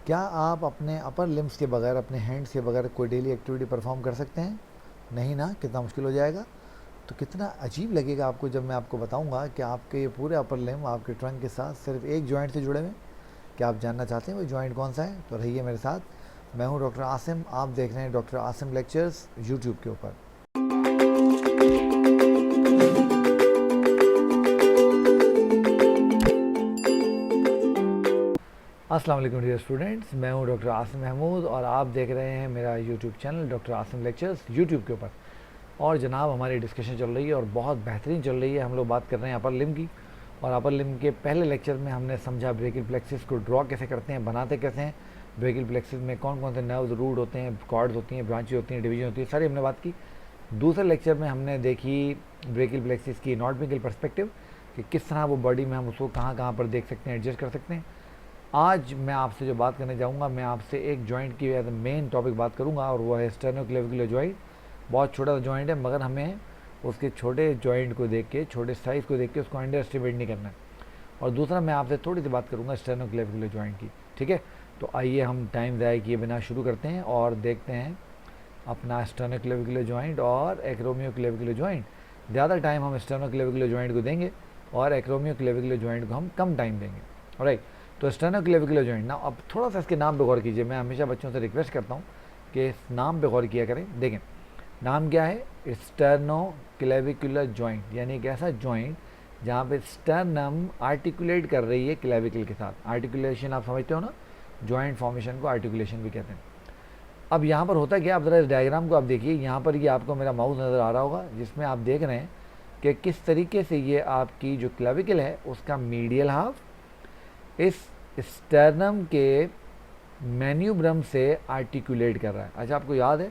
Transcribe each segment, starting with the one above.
क्या आप अपने अपर लिम्स के बगैर, अपने हैंड्स के बगैर कोई डेली एक्टिविटी परफॉर्म कर सकते हैं? नहीं ना, कितना मुश्किल हो जाएगा। तो कितना अजीब लगेगा आपको जब मैं आपको बताऊंगा कि आपके ये पूरे अपर लिम्ब आपके ट्रंक के साथ सिर्फ एक जॉइंट से जुड़े हुए हैं। क्या आप जानना चाहते हैं वो जॉइंट कौन सा है? तो रहिए मेरे साथ। मैं हूं डॉक्टर आसिम, आप देख रहे हैं डॉक्टर आसिम लेक्चर्स यूट्यूब के ऊपर। अस्सलाम वालेकुम डियर स्टूडेंट्स, मैं हूं डॉक्टर आसिम महमूद और आप देख रहे हैं मेरा YouTube channel doctor Asim lectures YouTube के ऊपर। और जनाब, हमारी डिस्कशन चल रही है और बहुत बेहतरीन चल रही है। हम लोग बात कर रहे हैं अपर लिम्ब की, और अपर लिम्ब के पहले लेक्चर में हमने समझा ब्रेकियल प्लेक्सिस को ड्रॉ कैसे करते हैं, बनाते कैसे हैं, ब्रेकियल प्लेक्सिस में कौन कौन से नर्व्स, रूट होते हैं, कॉर्ड्स होती हैं, ब्रांचेज होती हैं, डिवीजन होती है, सारी हमने बात की। दूसरे लेक्चर में हमने देखी ब्रेकियल प्लेक्सिस की एनाटॉमिकल पर्सपेक्टिव, कि किस तरह वो बॉडी में हम उसको कहाँ कहाँ पर देख सकते हैं, एडजस्ट कर सकते हैं। आज मैं आपसे जो बात करने जाऊंगा, मैं आपसे एक जॉइंट की एज मेन टॉपिक बात करूंगा, और वो है स्टेर्नोक्लेविकुलर जॉइंट। बहुत छोटा सा जॉइंट है, मगर हमें उसके छोटे जॉइंट को देख के, छोटे साइज़ को देख के उसको अंडर एस्टिमेट नहीं करना है। और दूसरा, मैं आपसे थोड़ी सी बात करूंगा स्टेर्नोक्लेविकुलर जॉइंट की। ठीक है, तो आइए हम टाइम ज़ाया किए बिना शुरू करते हैं और देखते हैं अपना स्टेर्नोक्लेविकुलर जॉइंट और एक्रोमियोक्लेविकुलर जॉइंट। ज़्यादा टाइम हम स्टेर्नोक्लेविकुलर जॉइंट को देंगे और एक्रोमियोक्लेविकुलर जॉइंट को हम कम टाइम देंगे। ऑलराइट, तो स्टेर्नोक्लेविकुलर जॉइंट ना, अब थोड़ा सा इसके नाम पे गौर कीजिए। मैं हमेशा बच्चों से रिक्वेस्ट करता हूँ कि इस नाम पे गौर किया करें। देखें, नाम क्या है? स्टेर्नोक्लेविकुलर जॉइंट, यानी एक ऐसा जॉइंट जहाँ पे स्टर्नम आर्टिकुलेट कर रही है क्लेविकल के साथ। आर्टिकुलेशन आप समझते हो ना, जॉइंट फॉर्मेशन को आर्टिकुलेशन भी कहते हैं। अब यहाँ पर होता क्या, आप ज़रा इस डायग्राम को आप देखिए। यहाँ पर ये आपको मेरा माउस नज़र आ रहा होगा, जिसमें आप देख रहे हैं कि किस तरीके से ये आपकी जो क्लेविकल है उसका मीडियल हाफ इस स्टर्नम के मैन्यूब्रम से आर्टिकुलेट कर रहा है। अच्छा, आपको याद है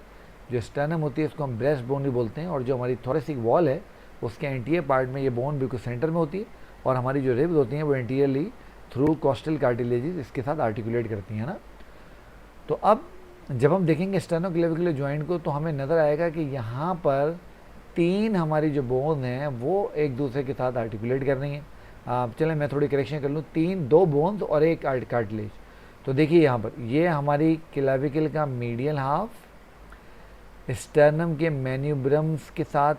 जो स्टर्नम होती है उसको हम ब्रेस्ट बोन भी बोलते हैं, और जो हमारी थोरेसिक वॉल है उसके एंटीरियर पार्ट में ये बोन बिल्कुल सेंटर में होती है, और हमारी जो रिब्स होती हैं वो एंटीरियरली थ्रू कॉस्टल कार्टिलेजेस इसके साथ आर्टिकुलेट करती हैं ना। तो अब जब हम देखेंगे स्टेर्नोक्लेविकुलर जॉइंट को, तो हमें नज़र आएगा कि यहाँ पर तीन हमारी जो बोन हैं वो एक दूसरे के साथ आर्टिकुलेट कर रही हैं। चलें मैं थोड़ी करेक्शन कर लूँ, दो बोन्स और एक कार्टिलेज। तो देखिए यहाँ पर ये हमारी क्लेविकल का मीडियल हाफ स्टर्नम के मैन्यूब्रम्स के साथ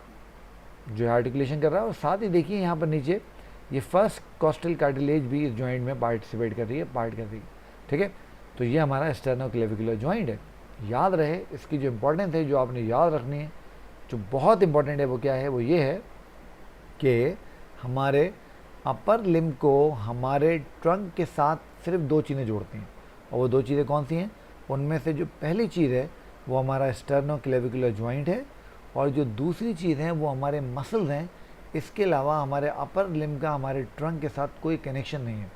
जो है आर्टिकुलेशन कर रहा है, और साथ ही देखिए यहाँ पर नीचे ये फर्स्ट कॉस्टल कार्टिलेज भी इस जॉइंट में पार्टिसिपेट कर रही है, पार्ट कर रही है। ठीक है, तो ये हमारा स्टेर्नोक्लेविकुलर जॉइंट है। याद रहे, इसकी जो इम्पोर्टेंस है, जो आपने याद रखनी है, जो बहुत इंपॉर्टेंट है, वो क्या है? वो ये है कि हमारे अपर लिम्ब को हमारे ट्रंक के साथ सिर्फ दो चीज़ें जोड़ती हैं, और वो दो चीज़ें कौन सी हैं? उनमें से जो पहली चीज़ है वो हमारा स्टेर्नोक्लेविकुलर जॉइंट है, और जो दूसरी चीज़ है वो हमारे मसल्स हैं। इसके अलावा हमारे अपर लिम्ब का हमारे ट्रंक के साथ कोई कनेक्शन नहीं है।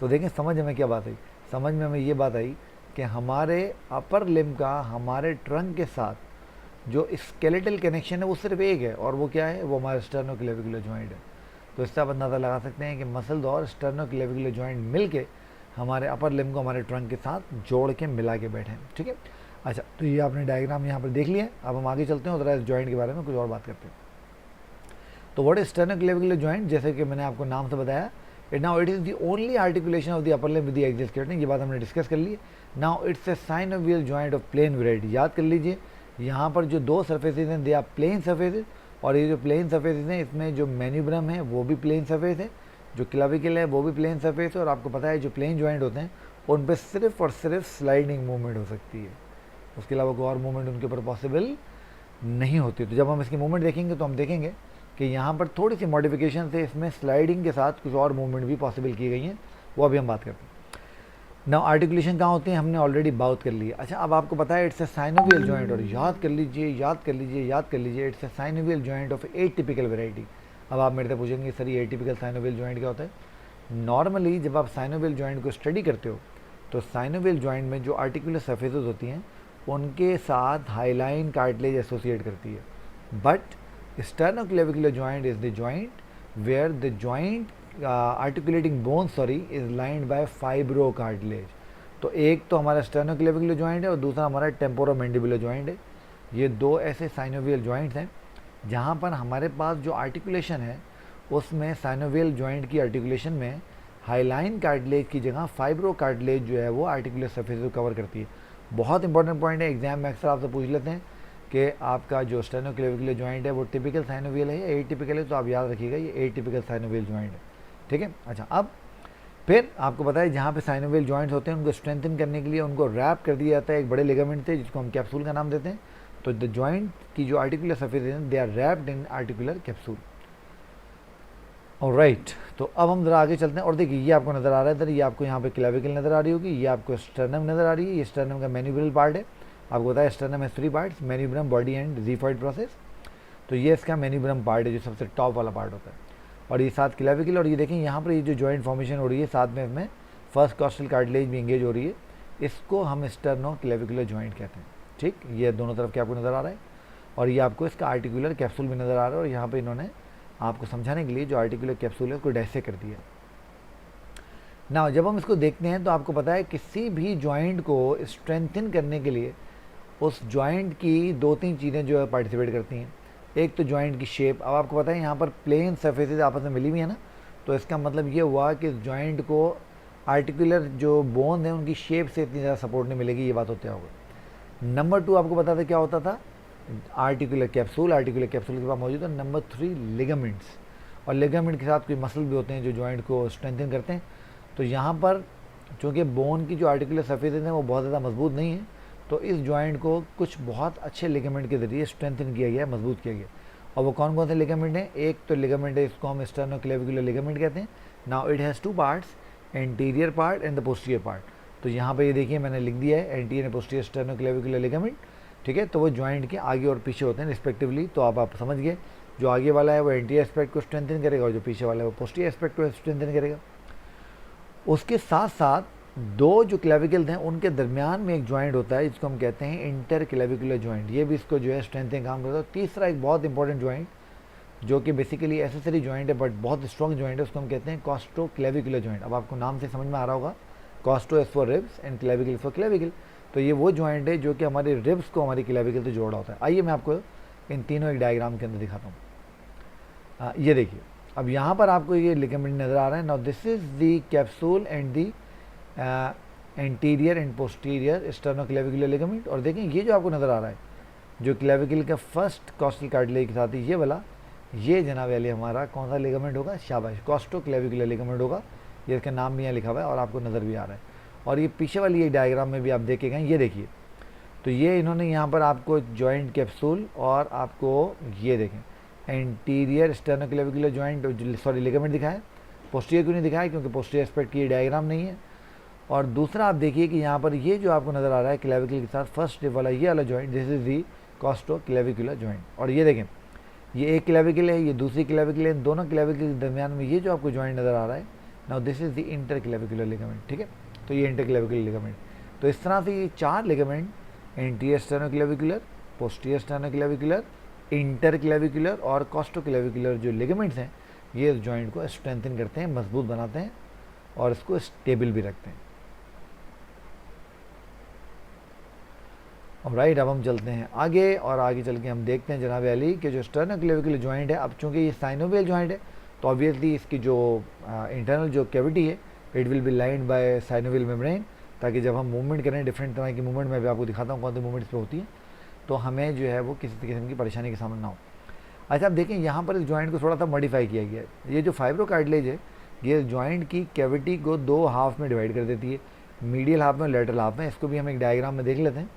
तो देखें, समझ में क्या बात आई? समझ में हमें ये बात आई कि हमारे अपर लिम्ब का हमारे ट्रंक के साथ जो स्केलेटल कनेक्शन है वो सिर्फ एक है, और वो क्या है? वो हमारा स्टेर्नोक्लेविकुलर जॉइंट है। तो इससे आप अंदाज़ा लगा सकते हैं कि मसल्स और स्टेर्नोक्लेविकुलर जॉइंट मिल के हमारे अपर लिम्ब को हमारे ट्रंक के साथ जोड़ के मिला के बैठे हैं। ठीक है, अच्छा, तो ये आपने डायग्राम यहाँ पर देख लिया। अब हम आगे चलते हैं और ज़रा इस जॉइंट के बारे में कुछ और बात करते हैं। तो व्हाट इज स्टेर्नोक्लेविकुलर जॉइंट? जैसे कि मैंने आपको नाम से बताया, now it is the only articulation of the upper limb with the axial skeleton. ये बात हमने डिस्कस कर ली है। Now it's a synovial joint of plane variety. याद कर लीजिए, यहाँ पर जो दो सर्फेसेज हैं दे आर प्लेन सर्फेसेज, और ये जो प्लेन सर्फेसेज हैं इसमें जो मैन्यूब्रम है वो भी प्लेन सर्फेस है, जो क्लेविकल है वो भी प्लेन सर्फेस है। और आपको पता है जो प्लेन जॉइंट होते हैं उन पर सिर्फ और सिर्फ स्लाइडिंग मूवमेंट हो सकती है, उसके अलावा कोई और मूवमेंट उनके ऊपर पॉसिबल नहीं होती। तो जब हम इसकी मूवमेंट देखेंगे तो हम देखेंगे कि यहाँ पर थोड़ी सी मॉडिफिकेशन से इसमें स्लाइडिंग के साथ कुछ और मूवमेंट भी पॉसिबल की गई हैं, वो अभी हम बात करते हैं। नाउ आर्टिकुलेशन कहाँ होती है हमने ऑलरेडी बात कर ली है। अच्छा, अब आपको पता है इट्स ए साइनोवियल जॉइंट, और याद कर लीजिए, याद कर लीजिए, याद कर लीजिए, it's a synovial joint of atypical variety. अब आप मेरे से पूछेंगे सर ये एटिपिकल साइनोवियल जॉइंट क्या होता है? नॉर्मली जब आप साइनोवियल जॉइंट को स्टडी करते हो तो साइनोवियल जॉइंट में जो आर्टिकुलर सर्फेसेज होती हैं उनके साथ हाईलाइन कार्टिलेज एसोसिएट करती है, but sternoclavicular joint is the joint where the joint articulating bone is lined by fibrocartilage. तो एक तो हमारा स्टेर्नोक्लेविकुलर जॉइंट है और दूसरा हमारा टेम्पोरोमैंडिबुलर जॉइंट है। ये दो ऐसे साइनोवियल जॉइंट्स हैं जहाँ पर हमारे पास जो आर्टिकुलेशन है उसमें साइनोवियल जॉइंट की आर्टिकुलेशन में हाइलाइन कार्टिलेज की जगह फाइब्रो कार्टिलेज जो है वो आर्टिकुलर सरफेस को कवर करती है। बहुत इंपॉर्टेंट पॉइंट है, एग्जाम में अक्सर आपसे पूछ लेते हैं कि आपका जो स्टेनोक्लेविकुलर जॉइंट है वो टिपिकल साइनोवियल है या एटिपिकल है, तो आप याद रखिएगा ये एटिपिकल साइनोवियल जॉइंट है, ठीक है। अच्छा, अब फिर आपको पता है जहाँ पे साइनोवियल जॉइंट्स होते हैं उनको स्ट्रेंथन करने के लिए उनको रैप कर दिया जाता है एक बड़े लिगामेंट से, जिसको हम कैप्सूल का नाम देते हैं। तो द जॉइंट की जो आर्टिकुलर सरफेस है they are wrapped in articular capsule. Alright, तो अब हम जरा आगे चलते हैं और देखिए ये आपको नज़र आ रहा है इधर, ये आपको यहाँ पे क्लेविकल नज़र आ रही होगी, ये आपको स्टर्नम नज़र आ रही है, ये स्टर्नम का मैन्यूब्रल पार्ट है। आपको पता है स्टर्नम है 3 पार्ट्स, मैन्यूब्रम, बॉडी एंड ज़िफॉइड प्रोसेस। तो ये इसका मैन्यूब्रम पार्ट है जो सबसे टॉप वाला पार्ट होता है, और ये साथ क्लेविकल। और ये देखें यहाँ पर ये जो जॉइंट फॉर्मेशन हो रही है साथ में इसमें फर्स्ट कॉस्टल कार्टिलेज भी इंगेज हो रही है, इसको हम स्टर्नो क्लेविकुलर जॉइंट कहते हैं, ठीक। ये दोनों तरफ के आपको नज़र आ रहा है, और ये आपको इसका आर्टिकुलर कैप्सूल भी नज़र आ रहा है, और यहाँ पे इन्होंने आपको समझाने के लिए जो आर्टिकुलर कैप्सूल है उसको डाइसेक्ट कर दिया। ना जब हम इसको देखते हैं तो आपको पता है किसी भी जॉइंट को स्ट्रेंथन करने के लिए उस जॉइंट की 2-3 चीज़ें जो है पार्टिसिपेट करती हैं। एक तो जॉइंट की शेप, अब आपको पता है यहाँ पर प्लेन सरफेसेज आपस में मिली हुई है ना, तो इसका मतलब ये हुआ कि जॉइंट को आर्टिकुलर जो बोन है उनकी शेप से इतनी ज़्यादा सपोर्ट नहीं मिलेगी, ये बात होता होगा। नंबर 2 आपको पता था क्या होता था, आर्टिकुलर कैप्सूल के पास मौजूद है। नंबर 3 लिगामेंट्स, और लिगामेंट के साथ कोई मसल भी होते हैं जो जॉइंट को स्ट्रेंथन करते हैं। तो यहाँ पर चूँकि बोन की जो आर्टिकुलर सरफेसेज हैं वो बहुत ज़्यादा मजबूत नहीं है, तो इस जॉइंट को कुछ बहुत अच्छे लिगामेंट के ज़रिए स्ट्रेंथन किया गया, मजबूत किया गया। और वो कौन कौन से लिगामेंट हैं, एक तो लिगामेंट है इसको हम स्टर्नोक्लेविकुलर लिगामेंट कहते हैं। Now it has 2 parts, anterior part and the posterior part. तो यहाँ पे ये देखिए मैंने लिख दिया है anterior and posterior sternoclavicular ligament, ठीक है। तो वो जॉइंट के आगे और पीछे होते हैं रिस्पेक्टिवली। तो आप समझ गए, जो आगे वाला है वो एंटीरियर एस्पेक्ट को स्ट्रेंथन करेगा और जो पीछे वाला है वो पोस्टीरियर एस्पेक्ट को स्ट्रेंथन करेगा। उसके साथ साथ 2 जो क्लेविकल्स हैं उनके दरमियान में एक जॉइंट होता है जिसको हम कहते हैं इंटर क्लेविकुलर जॉइंट, ये भी इसको जो है स्ट्रेंथन काम करता है। तीसरा एक बहुत इंपॉर्टेंट जॉइंट जो कि बेसिकली एसेसरी जॉइंट है बट बहुत स्ट्रॉन्ग जॉइंट है, उसको हम कहते हैं कॉस्टो क्लेविकुलर जॉइंट। अब आपको नाम से समझ में आ रहा होगा, costo is for ribs and clavicle for clavicle. तो ये वो जॉइंट है जो कि हमारे रिब्स को हमारी क्लेविकल से जोड़ा होता है। आइए मैं आपको इन तीनों एक डायग्राम के अंदर दिखाता हूँ। ये देखिए, अब यहाँ पर आपको ये लिगामेंट नज़र आ रहा है। Now this is the capsule and the anterior and posterior sternoclavicular ligament. और देखें ये जो आपको नज़र आ रहा है जो क्लेविकल का फर्स्ट कॉस्टल कार्टिलेज के साथ ही ये वाला, ये जनाब वाले हमारा कौन सा लिगामेंट होगा, शाबाश, कॉस्टो क्लेविकुलर लिगामेंट होगा। ये इसका नाम भी यहाँ लिखा हुआ है और आपको नज़र भी आ रहा है। और ये पीछे वाली ये डायग्राम में भी आप देखेंगे, ये देखिए, तो ये इन्होंने यहाँ पर आपको जॉइंट कैप्सूल और आपको ये देखें anterior sternoclavicular joint, sorry ligament दिखाया, पोस्टीरियर क्यों नहीं दिखाया, क्योंकि पोस्टीरियर एस्पेक्ट की ये डायग्राम नहीं है। और दूसरा आप देखिए कि यहाँ पर ये जो आपको नज़र आ रहा है क्लेविकल के साथ फर्स्ट वाला ये वाला joint, this is the costoclavicular joint. और ये देखें ये एक क्लेविकल है, ये दूसरी क्लेविकल है, दोनों क्लेविकल के दरमियान में ये जो आपको जॉइंट नज़र आ रहा है, now this is the inter clavicular ligament, ठीक है। तो ये इंटर क्लेविकुलर लिगामेंट, तो इस तरह से ये 4 ligament, anterior sternoclavicular, posterior sternoclavicular, inter clavicular और कॉस्टो क्लेविकुलर जो लिगामेंट्स हैं ये इस जॉइंट को स्ट्रेंथन करते हैं, मजबूत बनाते हैं और इसको स्टेबल भी रखते हैं। राइट, अब हम चलते हैं आगे और आगे चल के हम देखते हैं जनाब अली कि जो स्टर्नोक्लेविकुलर जॉइंट है, अब चूँकि ये साइनोवियल जॉइंट है तो ऑब्वियसली इसकी जो इंटरनल जो कैविटी है it will be lined by synovial membrane, ताकि जब हम मूवमेंट करें डिफरेंट तरह की मूवमेंट मैं भी आपको दिखाता हूँ कौन सी मूवमेंट्स पे होती है, तो हमें जो है वो किसी किस्म की परेशानी का सामना ना हो। अच्छा, आप देखें यहाँ पर इस जॉइंट को थोड़ा सा मॉडिफाई किया गया है। ये जो फाइब्रो कार्टिलेज है ये जॉइंट की कैविटी को 2 हाफ में डिवाइड कर देती है, मीडियल हाफ में और लेटरल हाफ में। इसको भी हम एक डायग्राम में देख लेते हैं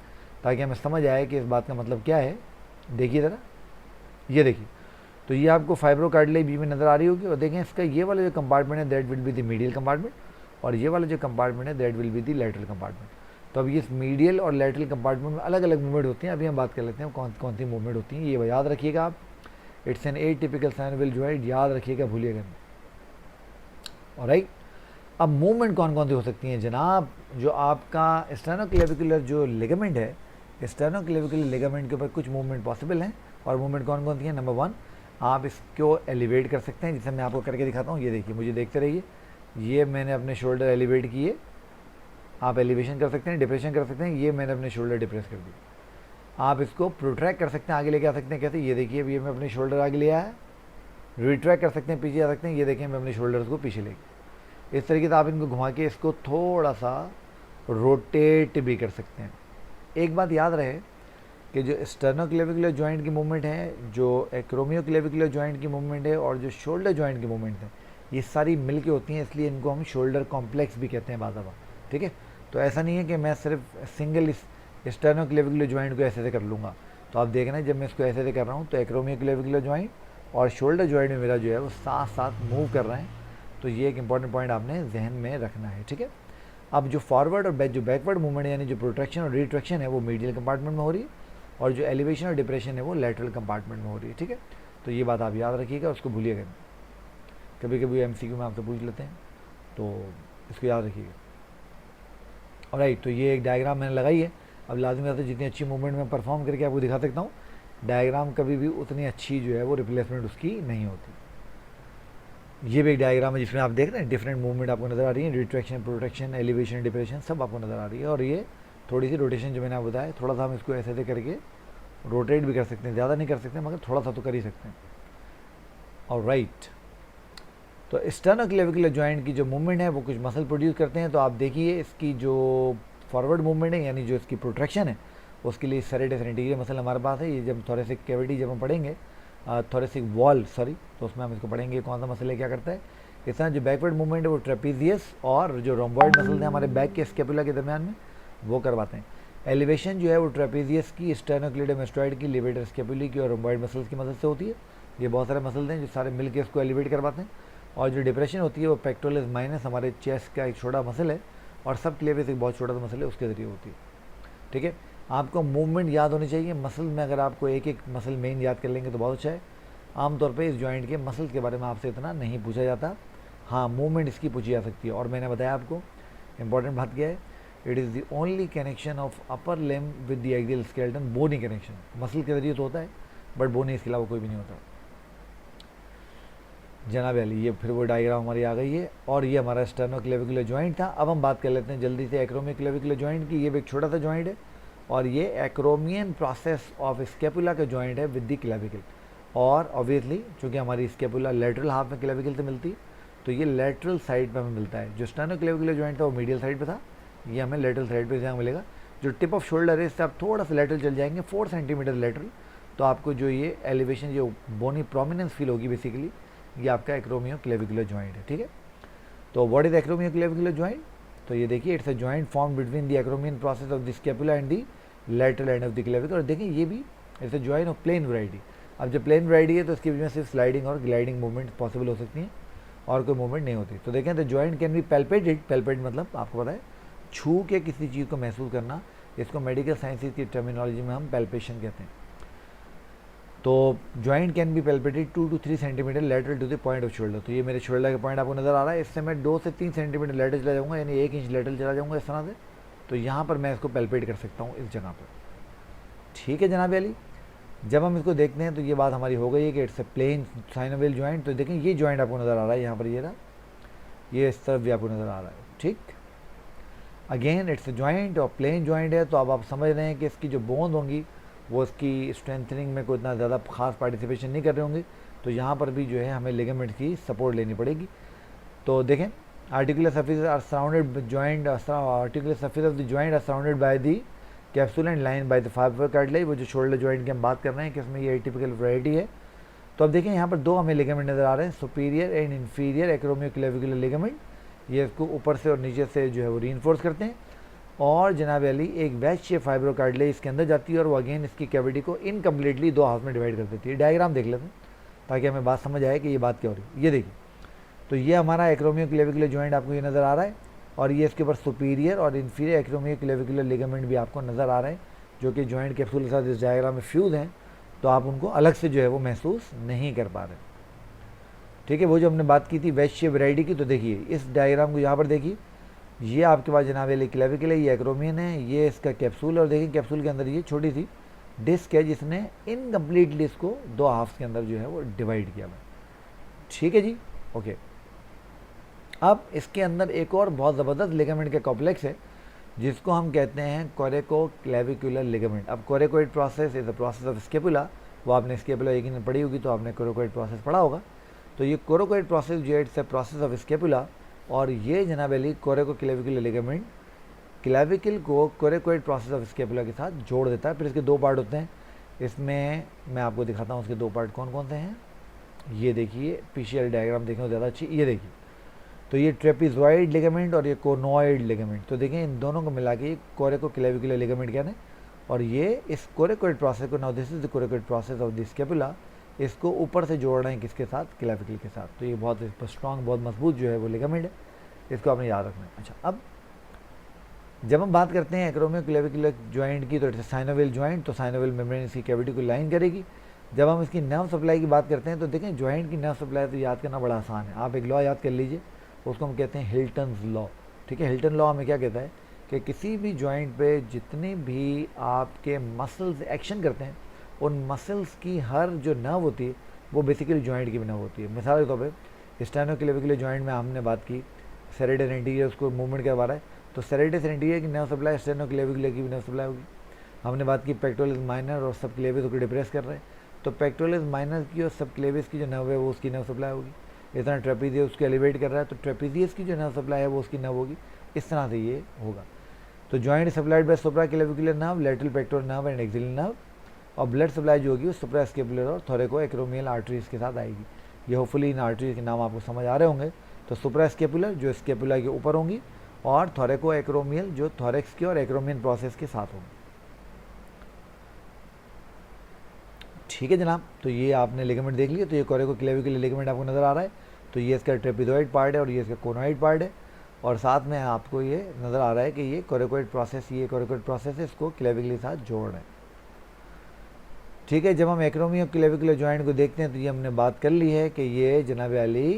ताकि हमें समझ आए कि इस बात का मतलब क्या है। देखिए ज़रा, ये देखिए, तो ये आपको फाइब्रो कार्टिलेज बी में नज़र आ रही होगी। और देखें इसका ये वाला जो कंपार्टमेंट है that will be the medial compartment, और ये वाला जो कंपार्टमेंट है that will be the lateral compartment. तो अब ये मीडियल और लेटरल कंपार्टमेंट में अलग अलग मूवमेंट होती हैं। अभी हम बात कर लेते हैं कौन कौन सी मूवमेंट होती हैं, ये याद रखिएगा आप। It's an atypical synovial joint, याद रखिएगा, भूलिएगा नहीं। ऑलराइट, अब मूवमेंट कौन कौन सी हो सकती हैं जनाब, जो आपका स्टर्नोक्लेविकुलर जो लिगामेंट है, स्टर्नोक्लेविकुलर लिगामेंट के ऊपर कुछ मूवमेंट पॉसिबल हैं। और मूवमेंट कौन कौन सी हैं, नंबर 1 आप इसको एलिवेट कर सकते हैं, जिसे मैं आपको करके दिखाता हूँ। ये देखिए, मुझे देखते रहिए, ये मैंने अपने शोल्डर एलिवेट किए, आप एलिवेशन कर सकते हैं, डिप्रेशन कर सकते हैं, ये मैंने अपने शोल्डर डिप्रेस कर दिए। आप इसको प्रोट्रैक्ट कर सकते हैं, आगे लेके आ सकते हैं, कैसे, ये देखिए ये मैं अपने शोल्डर आगे ले आया, रिट्रैक्ट कर सकते हैं, पीछे आ सकते हैं, ये देखें मैं अपने शोल्डर्स को पीछे ले इस तरीके से आप इनको घुमा के इसको थोड़ा सा रोटेट भी कर सकते हैं। एक बात याद रहे कि जो स्टर्नोक्लेविकुलर जॉइंट की मूवमेंट है, जो एक्रोमियोक्लेविकुलर जॉइंट की मूवमेंट है और जो शोल्डर जॉइंट की मूवमेंट है, ये सारी मिल के होती हैं, इसलिए इनको हम शोल्डर कॉम्प्लेक्स भी कहते हैं बार बार। ठीक है, तो ऐसा नहीं है कि मैं सिर्फ सिंगल स्टर्नोक्लेविकुलर जॉइंट को ऐसे कर लूँगा। तो आप देख रहे हैं जब मैं इसको ऐसे कर रहा हूँ तो एक्रोमियोक्लेविकुलर जॉइंट और शोल्डर जॉइंट में मेरा जो है वो साथ साथ मूव कर रहे हैं। तो ये एक इंपॉर्टेंट पॉइंट आपने जहन में रखना है। ठीक है, अब जो फॉरवर्ड और जो बैकवर्ड मूवमेंट यानी जो प्रोट्रैक्शन और रिट्रैक्शन है वो मीडियल कंपार्टमेंट में हो रही है, और जो एलिवेशन और डिप्रेशन है वो लैटरल कंपार्टमेंट में हो रही है। ठीक है, तो ये बात आप याद रखिएगा, उसको भूलिएगा। कभी कभी एमसीक्यू में आपसे पूछ लेते हैं, तो इसको याद रखिएगा। ऑलराइट, तो ये एक डायग्राम मैंने लगाई है। अब लाजमी बात है जितनी अच्छी मूवमेंट मैं परफॉर्म करके आपको दिखा सकता हूँ, डायग्राम कभी भी उतनी अच्छी जो है वो रिप्लेसमेंट उसकी नहीं होती। ये भी एक डायग्राम है जिसमें आप देख रहे हैं डिफरेंट मूवमेंट आपको नज़र आ रही है, रिट्रैक्शन, प्रोटेक्शन, एलिवेशन, डिप्रेशन सब आपको नज़र आ रही है। और ये थोड़ी सी रोटेशन जो मैंने आपको बताया, थोड़ा सा हम इसको ऐसे ऐसे करके रोटेट भी कर सकते हैं, ज़्यादा नहीं कर सकते मगर थोड़ा सा तो कर ही सकते हैं। ऑलराइट, तो स्टर्नोक्लेविकुलर जॉइंट की जो मूवमेंट है वो कुछ मसल प्रोड्यूस करते हैं। तो आप देखिए इसकी जो फॉरवर्ड मूवमेंट है यानी जो इसकी प्रोट्रैक्शन है उसके लिए सेरेटस एंटीरियर मसल हमारे पास है। ये जब थोरेसिक कैविटी जब हम पढ़ेंगे, थोरेसिक वॉल सॉरी, तो उसमें हम इसको पढ़ेंगे कौन सा मसल है क्या करता है। इस तरह जो बैकवर्ड मूवमेंट है वो ट्रेपीजियस और जो रोम्बॉइड मसल है हमारे बैक के स्केपुला के दरमियान में वो करवाते हैं। एलिवेशन जो है वो ट्रेपीजियस की, स्टर्नोक्लेडोमास्टोइड की, लेवेटर स्केपुली की और रोम्बॉइड मसल्स की मदद से होती है। ये बहुत सारे मसल हैं जो सारे मिलकर इसको एलिवेट करवाते हैं। और जो डिप्रेशन होती है वो पेक्टोरलिस माइनस हमारे चेस्ट का एक छोटा मसल है और सब क्लेविस एक बहुत छोटा सा मसल है, उसके ज़रिए होती है। ठीक है, आपको मूवमेंट याद होनी चाहिए। मसल में अगर आपको एक एक मसल मेन याद कर लेंगे तो बहुत अच्छा है। आमतौर पे इस जॉइंट के मसल के बारे में आपसे इतना नहीं पूछा जाता, हाँ मूवमेंट इसकी पूछी जा सकती है। और मैंने बताया आपको इंपॉर्टेंट बात क्या है, it is the only connection of upper limb with the axial skeleton, bony connection. Muscle के जरिए तो होता है बट बोनी इसके अलावा कोई भी नहीं होता। जनाब अली, ये फिर वो डायग्राम हमारी आ गई है और ये हमारा स्टर्नोक्लेविकुलर जॉइंट था। अब हम बात कर लेते हैं जल्दी से एक्रोमियोक्लेविकुलर जॉइंट की। ये भी एक छोटा सा जॉइंट है और ये एक्रोमियन प्रोसेस ऑफ स्केपुला का जॉइंट है विद द क्लेविकल। और ऑब्वियसली चूँकि हमारी स्केपुला लेटरल हाफ में क्लेविकल से मिलती, तो ये लेटरल साइड पे हमें मिलता है। जो स्टर्नोक्लेविकुलर जॉइंट था वो मीडियल साइड पे था, ये हमें लेटरल साइड पे यहाँ मिलेगा। जो टिप ऑफ शोल्डर है इससे आप थोड़ा सा लेटरल चल जाएंगे 4 सेंटीमीटर लेटरल, तो आपको जो ये एलिवेशन जो बोनी प्रोमिनेंस फील होगी बेसिकली, ये आपका एक्रोमियोक्लेविकुलर जॉइंट है। ठीक है, तो व्हाट इज एक्रोमियोक्लेविकुलर जॉइंट? तो ये देखिए it's a joint form between the acromion process of the scapula and the lateral end of the clavicle. और देखिए ये भी it's a joint of plane variety. अब जब प्लेन वैरायटी है तो इसकी वजह से सिर्फ स्लाइडिंग और ग्लाइडिंग मूवमेंट पॉसिबल हो सकती है और कोई मूवमेंट नहीं होती। तो देखें the joint can be palpated, palpate मतलब आपको पता है छू के किसी चीज़ को महसूस करना, इसको मेडिकल साइंसेज की टर्मिनोलॉजी में हम पैल्पेशन कहते हैं। तो joint can be palpated 2 to 3 centimetre lateral to the point of shoulder. तो ये मेरे शोल्डर का पॉइंट आपको नजर आ रहा है, इससे मैं 2 से 3 सेंटीमीटर लेटरल चला जाऊँगा, यानी 1 इंच लेटरल चला जाऊँगा इस तरह से। तो यहाँ पर मैं इसको पैल्पेट कर सकता हूँ इस जगह पर। ठीक है जनाब अली, जब हम इसको देखते हैं तो ये बात हमारी हो गई है कि it's a plane synovial joint. तो देखें ये जॉइंट आपको नज़र आ रहा है यहाँ पर, ये रहा, ये इस तरफ भी आपको नज़र आ रहा है। ठीक, अगेन इट्स ए जॉइंट और प्लेन जॉइंट है। तो अब आप समझ रहे हैं कि इसकी जो बोन्स होंगी वो इसकी स्ट्रेंथनिंग में कोई इतना ज़्यादा खास पार्टिसिपेशन नहीं कर रहे होंगे। तो यहाँ पर भी जो है हमें लिगामेंट की सपोर्ट लेनी पड़ेगी। तो देखें articular surface are surrounded joint, articular surface of the joint are surrounded by the capsule and line by the fibre cartilage. वो जो शोल्डर जॉइंट की हम बात कर रहे हैं कि इसमें ये एटिपिकल वैरायटी है। तो अब देखें यहाँ पर 2 हमें लिगामेंट नज़र आ रहे हैं, superior and inferior acromioclavicular ligament. ये इसको ऊपर से और नीचे से जो है वो रीइंफोर्स करते हैं। और जनाब अली एक वेज शेप फाइब्रो कार्टिलेज इसके अंदर जाती है और वो अगेन इसकी कैविटी को इनकम्प्लीटली 2 हाफ में डिवाइड कर देती है। डायग्राम देख लेते हैं ताकि हमें बात समझ आए कि ये बात क्या हो रही है। ये देखिए, तो ये हमारा एक्रोमियोक्लेविकुलर जॉइंट आपको ये नज़र आ रहा है और ये इसके ऊपर सुपीरियर और इन्फीरियर एक्रोमियोक्लेविकुलर लिगामेंट भी आपको नज़र आ रहे हैं, जो कि जॉइंट कैप्सूल के साथ इस डायग्राम में फ्यूज हैं। तो आप उनको अलग से जो है वो महसूस नहीं कर पा रहे। ठीक है, वो जो हमने बात की थी वेज शेप वैरायटी की, तो देखिए इस डायग्राम को यहाँ पर देखिए, ये आपके पास जनाब अली क्लेविकल है, ये एक्रोमियन है, ये इसका कैप्सूल है। और देखिए कैप्सूल के अंदर ये छोटी सी डिस्क है जिसने इनकम्प्लीटली इसको 2 हाफ्स के अंदर जो है वो डिवाइड किया हुआ। ठीक है जी, ओके। अब इसके अंदर एक और बहुत ज़बरदस्त लिगामेंट का कॉम्प्लेक्स है जिसको हम कहते हैं कोरेकोक्लेविकुलर लिगामेंट। अब coracoid process is the process of scapula, वो आपने स्केपुला यकीन पढ़ी होगी तो आपने कोरेकोइड प्रोसेस पढ़ा होगा। तो ये कोरेकोइड प्रोसेस जो है it's a process of scapula और ये जनाब अली कोरेकोक्लेविकुलर लिगामेंट क्लेविकल को कोरेकोइड प्रोसेस ऑफ स्केपुला के साथ जोड़ देता है। फिर इसके दो पार्ट होते हैं, इसमें मैं आपको दिखाता हूँ उसके दो पार्ट कौन कौन से हैं। ये देखिए पीसीआर डायग्राम देखें ज़्यादा अच्छी, ये देखिए तो ये ट्रेपिजॉइड लिगामेंट और ये कोनॉइड लिगामेंट, तो देखें इन दोनों को मिला के कोरेकोक्लेविकुलर लिगामेंट कहते हैं। और ये इस कोरेकोइड प्रोसेस को, now this is the coracoid process of the scapula, इसको ऊपर से जोड़ रहे हैं किसके साथ, क्लेविकल के साथ। तो ये बहुत स्ट्रॉन्ग, बहुत मजबूत जो है वो लिगामेंट है, इसको आपने याद रखना है। अच्छा, अब जब हम बात करते हैं एक्रोमियोक्लेविकुलर जॉइंट की, तो इट्स साइनोवियल जॉइंट, तो साइनोवियल मेम्ब्रेन इसकी कैविटी को लाइन करेगी। जब हम इसकी नर्व सप्लाई की बात करते हैं तो देखें जॉइंट की नर्व सप्लाई तो याद करना बड़ा आसान है। आप एक लॉ याद कर लीजिए, उसको हम कहते हैं हिल्टन्स लॉ। ठीक है, हिल्टन लॉ हमें क्या कहता है कि किसी भी जॉइंट पे जितने भी आपके मसल्स एक्शन करते हैं, उन मसल्स की हर जो नर्व होती है वो बेसिकली जॉइंट की भी नर्व होती है। मिसाल के तौर पर स्टेनोक्लेविकुलर जॉइंट में हमने बात की सेरेटस एंटीरियर, उसको मूवमेंट करवा रहा है, तो सेरेटस एंटीरियर की नर्व सप्लाई स्टेनोक्लेविकुलर की भी नर्व सप्लाई होगी। हमने बात की पेक्टोरलिस माइनर और सब क्लेविस को डिप्रेस कर रहे हैं, तो पेक्टोरलिस माइनर की और सब क्लेविस की जो नर्व है वो उसकी नर्व सप्लाई होगी। इस तरह ट्रेपीजियस उसको एलिवेट कर रहा है, तो ट्रेपीजियस की जो नर्व सप्लाई है वो उसकी नर्व होगी। इस तरह से ये होगा। तो joint supplied by supraclavicular nerve, lateral pectoral nerve and एक्सिलर nerve, और ब्लड सप्लाई जो होगी वो सुप्रास्केपुलर और थोरैको-एक्रोमियल आर्टरीज के साथ आएगी। ये होपफुली इन आर्टरीज के नाम आपको समझ आ रहे होंगे। तो सुप्रास्केपुलर जो स्केपुला के ऊपर होंगी, और थोरैको-एक्रोमियल जो थोरैक्स के और एक्रोमियन प्रोसेस के साथ होंगी। ठीक है जनाब, तो ये आपने लिगामेंट देख लिया। तो ये कोरेकोक्लेविकुलर लिगामेंट आपको नज़र आ रहा है, तो ये इसका ट्रेपिजॉइड पार्ट है और ये इसका कोनॉइड पार्ट है, और साथ में आपको ये नज़र आ रहा है कि ये कोरेकोइड प्रोसेस, ये कोरेकोइड प्रोसेस है, इसको क्लेविकल के साथ जोड़ रहे हैं। ठीक है, जब हम एक्रोमियोक्लेविकुलर जॉइंट को देखते हैं तो ये हमने बात कर ली है कि ये जनाब अली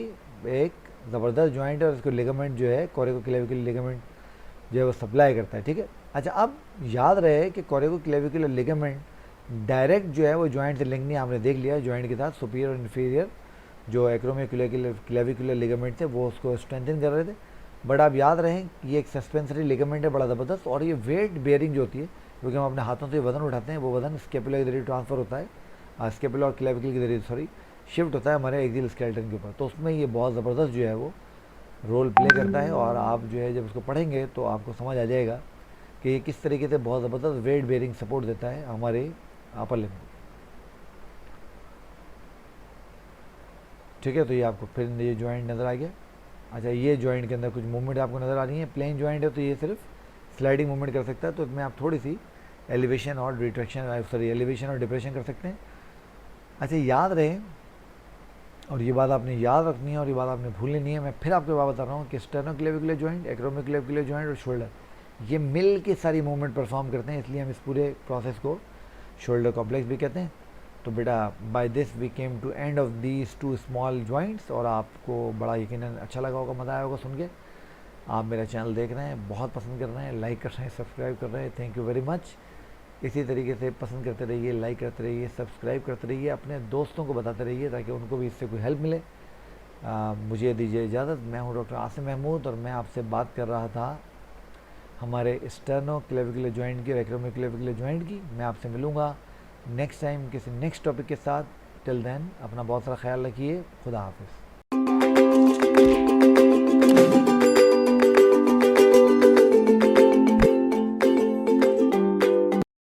एक ज़बरदस्त जॉइंट है और इसको लिगामेंट जो है कोरेकोक्लेविकुलर लिगामेंट जो है वो सप्लाई करता है। ठीक है, अच्छा अब याद रहे कि कोरेकोक्लेविकुलर लिगामेंट डायरेक्ट जो है वो जॉइंट से लिंक नहीं, आपने देख लिया जॉइंट के साथ सुपीरियर और इन्फीरियर जो एक्रोमियोक्लेविकुलर लिगामेंट थे वो उसको स्ट्रेंथन कर रहे थे। बट आप याद रहें ये एक सस्पेंसरी लिगामेंट है बड़ा ज़बरदस्त, और ये वेट बेयरिंग जो होती है, क्योंकि हम अपने हाथों से वजन उठाते हैं, वो वजन स्केपुला के जरिए ट्रांसफ़र होता है, स्केपुला और क्लेविकल के जरिए शिफ्ट होता है हमारे एक्सियल स्केलेटन के ऊपर। तो उसमें ये बहुत ज़बरदस्त जो है वो रोल प्ले करता है, और आप जो है जब उसको पढ़ेंगे तो आपको समझ आ जाएगा कि ये किस तरीके से बहुत ज़बरदस्त वेट बेयरिंग सपोर्ट देता है हमारे अपर लिम्ब को। ठीक है, तो ये आपको फिर ये जॉइंट नज़र आ गया। अच्छा, ये जॉइंट के अंदर कुछ मूवमेंट आपको नज़र आ रही है। प्लेन जॉइंट है तो ये सिर्फ स्लाइडिंग मूवमेंट कर सकता है, तो इसमें आप थोड़ी सी एलिवेशन और एलिवेशन और डिप्रेशन कर सकते हैं। अच्छा, याद रहे, और ये बात आपने याद रखनी है और ये बात आपने भूलनी नहीं है। मैं फिर आपको बात बता रहा हूँ कि स्टेनोक्लेविकुलर जॉइंट, एक्रोमियोक्लेविकुलर जॉइंट और शोल्डर ये मिल के सारी मूवमेंट परफॉर्म करते हैं, इसलिए हम इस पूरे प्रोसेस को शोल्डर कॉम्प्लेक्स भी कहते हैं। तो बेटा by this we came to end of these two small joints, और आपको बड़ा यकीनन अच्छा लगा होगा, मज़ा आया होगा सुन के। आप मेरा चैनल देख रहे हैं, बहुत पसंद कर रहे हैं, लाइक कर रहे हैं, सब्सक्राइब कर रहे हैं, थैंक यू वेरी मच। इसी तरीके से पसंद करते रहिए, लाइक करते रहिए, सब्सक्राइब करते रहिए, अपने दोस्तों को बताते रहिए ताकि उनको भी इससे कोई हेल्प मिले। मुझे दीजिए इजाज़त। मैं हूँ डॉक्टर आसिम महमूद और मैं आपसे बात कर रहा था हमारे स्टेनोक्लेविकुलर जॉइंट की और एक्रोमियोक्लेविकुलर जॉइंट की। मैं आपसे मिलूँगा नेक्स्ट टाइम किसी नेक्स्ट टॉपिक के साथ। टिल देन अपना बहुत सारा ख्याल रखिए। खुदा हाफिज़।